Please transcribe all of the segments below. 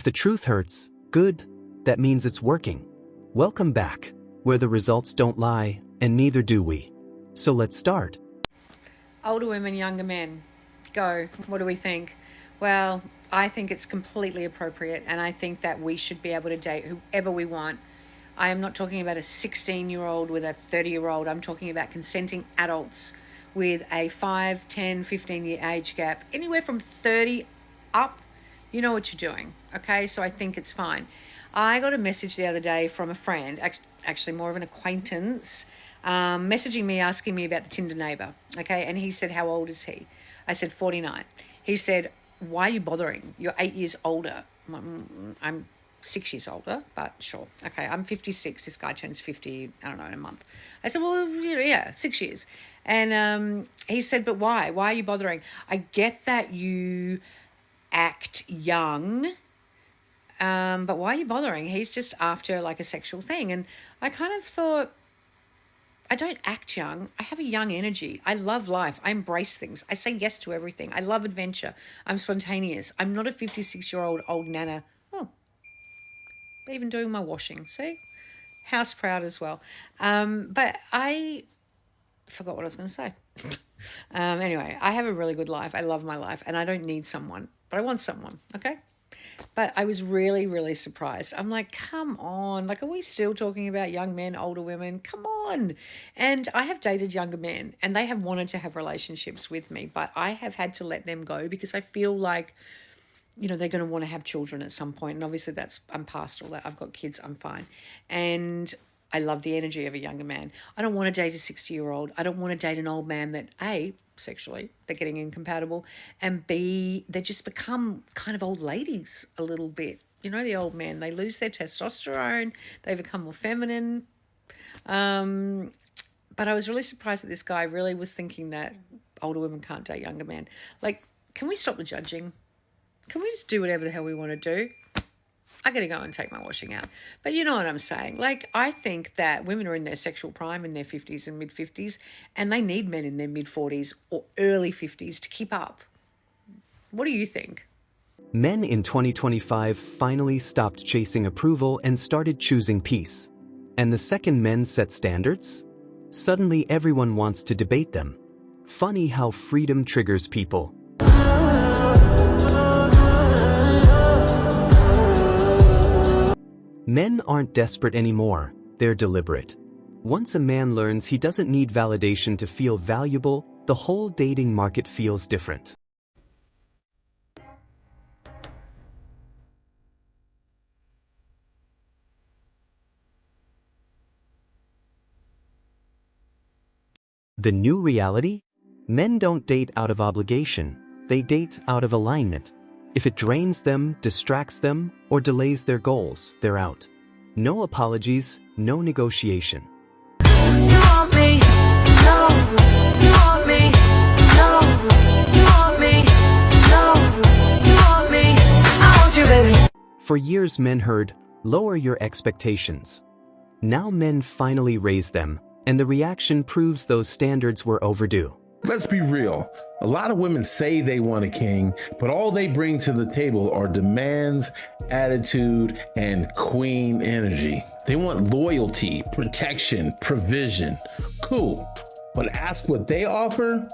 the truth hurts, good, that means it's working. Welcome back, where the results don't lie, and neither do we. So let's start. Older women, younger men. Go. What do we think? Well, I think it's completely appropriate, and I think that we should be able to date whoever we want. I am not talking about a 16-year-old with a 30-year-old. I'm talking about consenting adults with a 5, 10, 15-year age gap. Anywhere from 30 up, you know what you're doing, okay? So I think it's fine. I got a message the other day from a friend, actually more of an acquaintance, messaging me, asking me about the Tinder neighbor, okay? And he said, how old is he? I said, 49. He said, why are you bothering? You're 8 years older. I'm 6 years older, but sure. Okay, I'm 56. This guy turns 50, I don't know, in a month. I said, well, yeah, 6 years. And he said, but why? Why are you bothering? I get that you act young, but why are you bothering? He's just after like a sexual thing. And I kind of thought, I don't act young. I have a young energy. I love life. I embrace things. I say yes to everything. I love adventure. I'm spontaneous. I'm not a 56-year-old old nana. Oh, even doing my washing. See? House proud as well. But I forgot what I was going to say. Anyway, I have a really good life. I love my life, and I don't need someone, but I want someone, okay? But I was really, really surprised. I'm like, come on. Like, are we still talking about young men, older women? Come on. And I have dated younger men, and they have wanted to have relationships with me, but I have had to let them go because I feel like, you know, they're going to want to have children at some point. And obviously I'm past all that. I've got kids. I'm fine. And I love the energy of a younger man. I don't want to date a 60-year-old. I don't want to date an old man that, A, sexually, they're getting incompatible, and B, they just become kind of old ladies a little bit. You know, the old men, they lose their testosterone, they become more feminine. But I was really surprised that this guy really was thinking that older women can't date younger men. Like, can we stop the judging? Can we just do whatever the hell we want to do? I got to go and take my washing out. But you know what I'm saying? Like, I think that women are in their sexual prime in their 50s and mid-50s, and they need men in their mid-40s or early 50s to keep up. What do you think? Men in 2025 finally stopped chasing approval and started choosing peace. And the second men set standards, suddenly everyone wants to debate them. Funny how freedom triggers people. Men aren't desperate anymore, they're deliberate. Once a man learns he doesn't need validation to feel valuable, the whole dating market feels different. The new reality? Men don't date out of obligation, they date out of alignment. If it drains them, distracts them, or delays their goals, they're out. No apologies, no negotiation. You want me, no. You want me, no. You want me, no. You want me, I want you, baby. For years men heard, lower your expectations. Now men finally raise them, and the reaction proves those standards were overdue. Let's be real. A lot of women say they want a king, but all they bring to the table are demands, attitude, and queen energy. They want loyalty, protection, provision. Cool. But ask what they offer?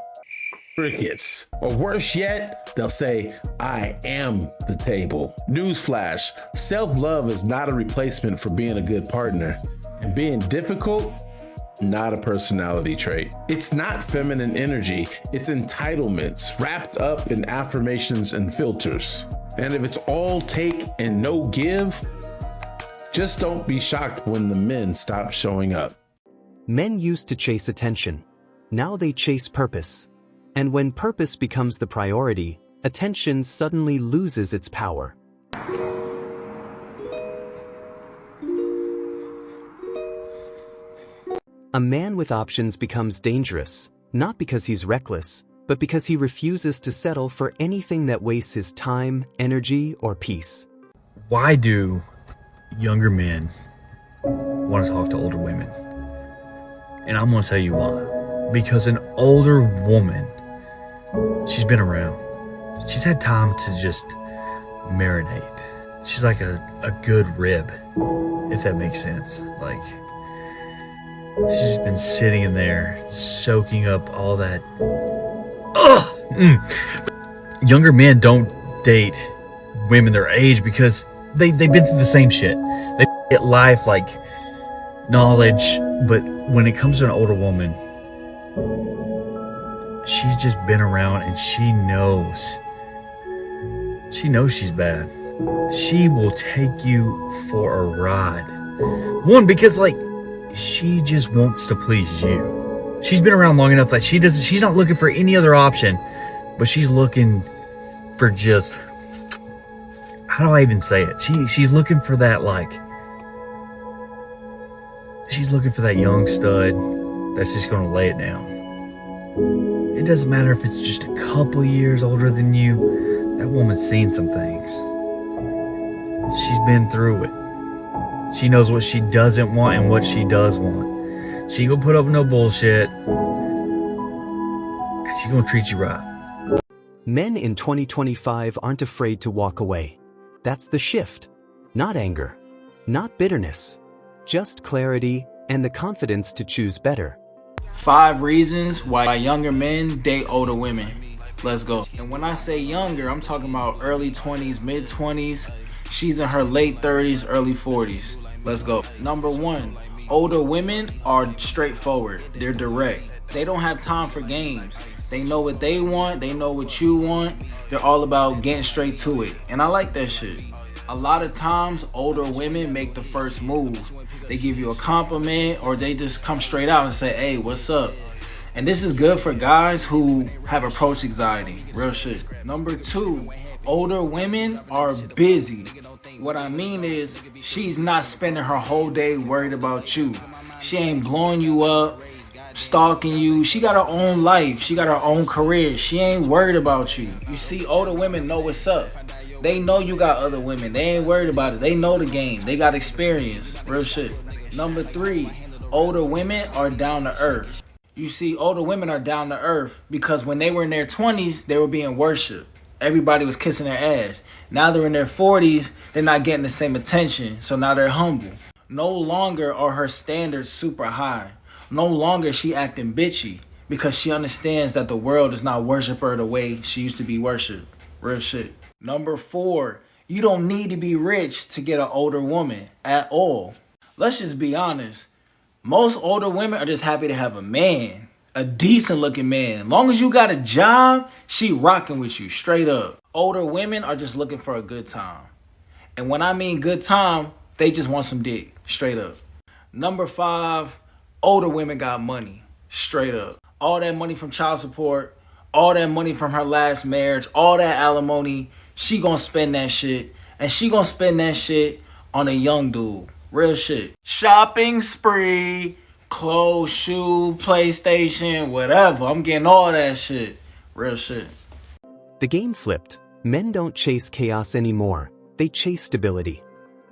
Crickets. Or worse yet, they'll say, I am the table. Newsflash, self-love is not a replacement for being a good partner. And being difficult, not a personality trait. It's not feminine energy, it's entitlements wrapped up in affirmations and filters. And if it's all take and no give, just don't be shocked when the men stop showing up. Men used to chase attention. Now they chase purpose. And when purpose becomes the priority, attention suddenly loses its power. A man with options becomes dangerous, not because he's reckless, but because he refuses to settle for anything that wastes his time, energy, or peace. Why do younger men want to talk to older women? And I'm going to tell you why. Because an older woman, she's been around. She's had time to just marinate. she's like a good rib, if that makes sense. Like, she's just been sitting in there, soaking up all that. Ugh! Younger men don't date women their age because they've been through the same shit. They get life, like, knowledge, but when it comes to an older woman, she's just been around and she knows she's bad. She will take you for a ride. One, because, like, she just wants to please you. She's been around long enough that she's not looking for any other option, but she's looking for just, how do I even say it? She's looking for that, like, she's looking for that young stud that's just gonna lay it down. It doesn't matter if it's just a couple years older than you. That woman's seen some things. She's been through it. She knows what she doesn't want and what she does want. She ain't gonna put up with no bullshit. And she's gonna treat you right. Men in 2025 aren't afraid to walk away. That's the shift. Not anger, not bitterness, just clarity and the confidence to choose better. 5 reasons why younger men date older women. Let's go. And when I say younger, I'm talking about early 20s, mid 20s. She's in her late 30s, early 40s. Let's go. Number 1, older women are straightforward. They're direct. They don't have time for games. They know what they want. They know what you want. They're all about getting straight to it. And I like that shit. A lot of times, older women make the first move. They give you a compliment or they just come straight out and say, hey, what's up? And this is good for guys who have approach anxiety. Real shit. Number 2, older women are busy. What I mean is, she's not spending her whole day worried about you. She ain't blowing you up, stalking you. She got her own life. She got her own career. She ain't worried about you. You see, older women know what's up. They know you got other women. They ain't worried about it. They know the game. They got experience. Real shit. Number 3, older women are down to earth. You see, older women are down to earth because when they were in their 20s, they were being worshipped. Everybody was kissing their ass. Now they're in their 40s, they're not getting the same attention, so now they're humble. No longer are her standards super high. No longer is she acting bitchy because she understands that the world does not worship her the way she used to be worshipped. Real shit. Number 4, you don't need to be rich to get an older woman at all. Let's just be honest. Most older women are just happy to have a man. A decent looking man. As long as you got a job, she rocking with you straight up. Older women are just looking for a good time. And when I mean good time, they just want some dick. Straight up. Number 5, older women got money. Straight up. All that money from child support, all that money from her last marriage, all that alimony, she gonna spend that shit. And she gonna spend that shit on a young dude. Real shit. Shopping spree, clothes, shoe, PlayStation, whatever. I'm getting all that shit. Real shit. The game flipped. Men don't chase chaos anymore. They chase stability.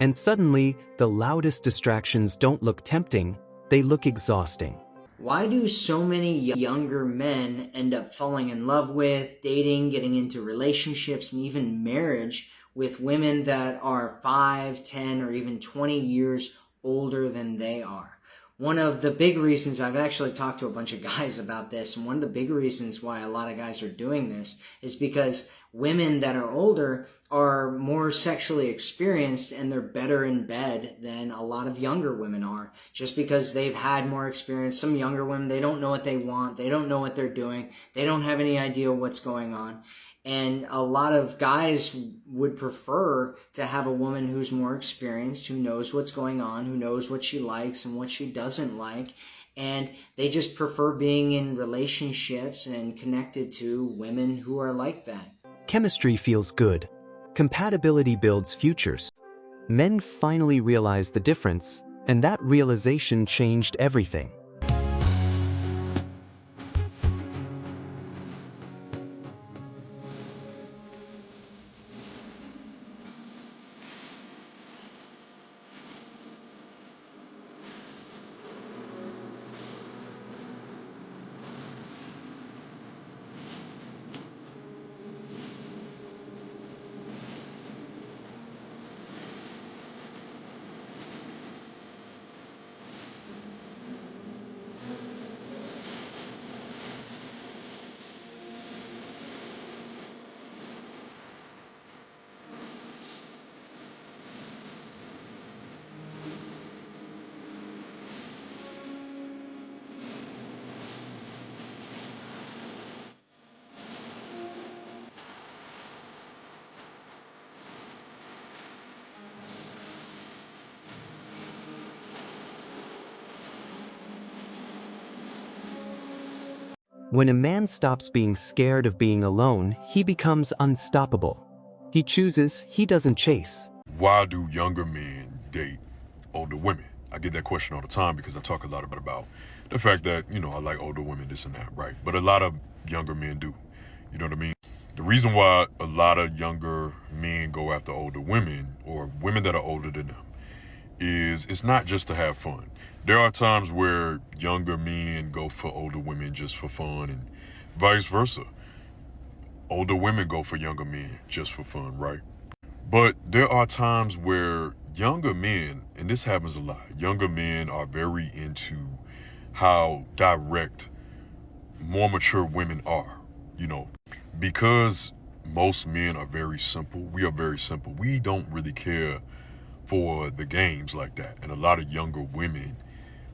And suddenly, the loudest distractions don't look tempting. They look exhausting. Why do so many younger men end up falling in love with, dating, getting into relationships, and even marriage with women that are 5, 10, or even 20 years older than they are? One of the big reasons, I've actually talked to a bunch of guys about this, and one of the big reasons why a lot of guys are doing this is because women that are older are more sexually experienced and they're better in bed than a lot of younger women are, just because they've had more experience. Some younger women, they don't know what they want, they don't know what they're doing, they don't have any idea what's going on. And a lot of guys would prefer to have a woman who's more experienced, who knows what's going on, who knows what she likes and what she doesn't like. And they just prefer being in relationships and connected to women who are like that. Chemistry feels good. Compatibility builds futures. Men finally realized the difference, and that realization changed everything. When a man stops being scared of being alone, he becomes unstoppable. He chooses, he doesn't chase. Why do younger men date older women? I get that question all the time because I talk a lot about the fact that, I like older women, this and that, right? But a lot of younger men do. You know what I mean? The reason why a lot of younger men go after older women or women that are older than them is it's not just to have fun. There are times where younger men go for older women just for fun and vice versa. Older women go for younger men just for fun, right? But there are times where younger men, and this happens a lot, younger men are very into how direct more mature women are, because most men are very simple. We are very simple. We don't really care for the games like that. And a lot of younger women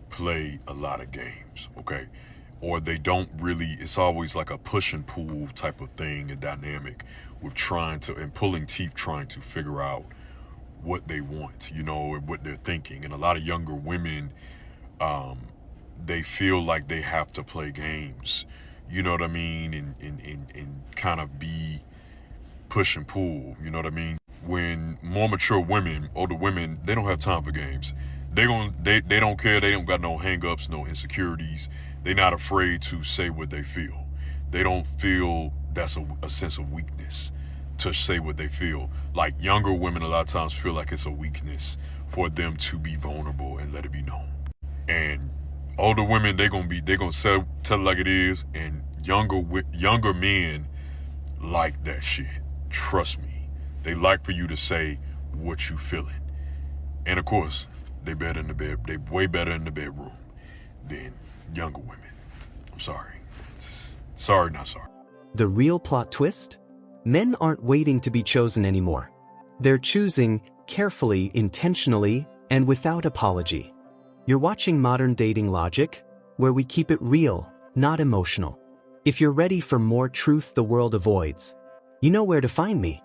play a lot of games, okay? Or they don't really, it's always like a push and pull type of thing and dynamic with pulling teeth, trying to figure out what they want, and what they're thinking. And a lot of younger women, they feel like they have to play games, you know what I mean? And kind of be push and pull, you know what I mean? When more mature women, older women, they don't have time for games. They don't care. They don't got no hang-ups, no insecurities. They're not afraid to say what they feel. They don't feel that's a sense of weakness to say what they feel. Like younger women a lot of times feel like it's a weakness for them to be vulnerable and let it be known. And older women, they're gonna tell it like it is, and younger men like that shit. Trust me. They like for you to say what you feeling. And of course, they way better in the bedroom than younger women. I'm sorry. Sorry, not sorry. The real plot twist? Men aren't waiting to be chosen anymore. They're choosing carefully, intentionally, and without apology. You're watching Modern Dating Logic, where we keep it real, not emotional. If you're ready for more truth the world avoids, you know where to find me.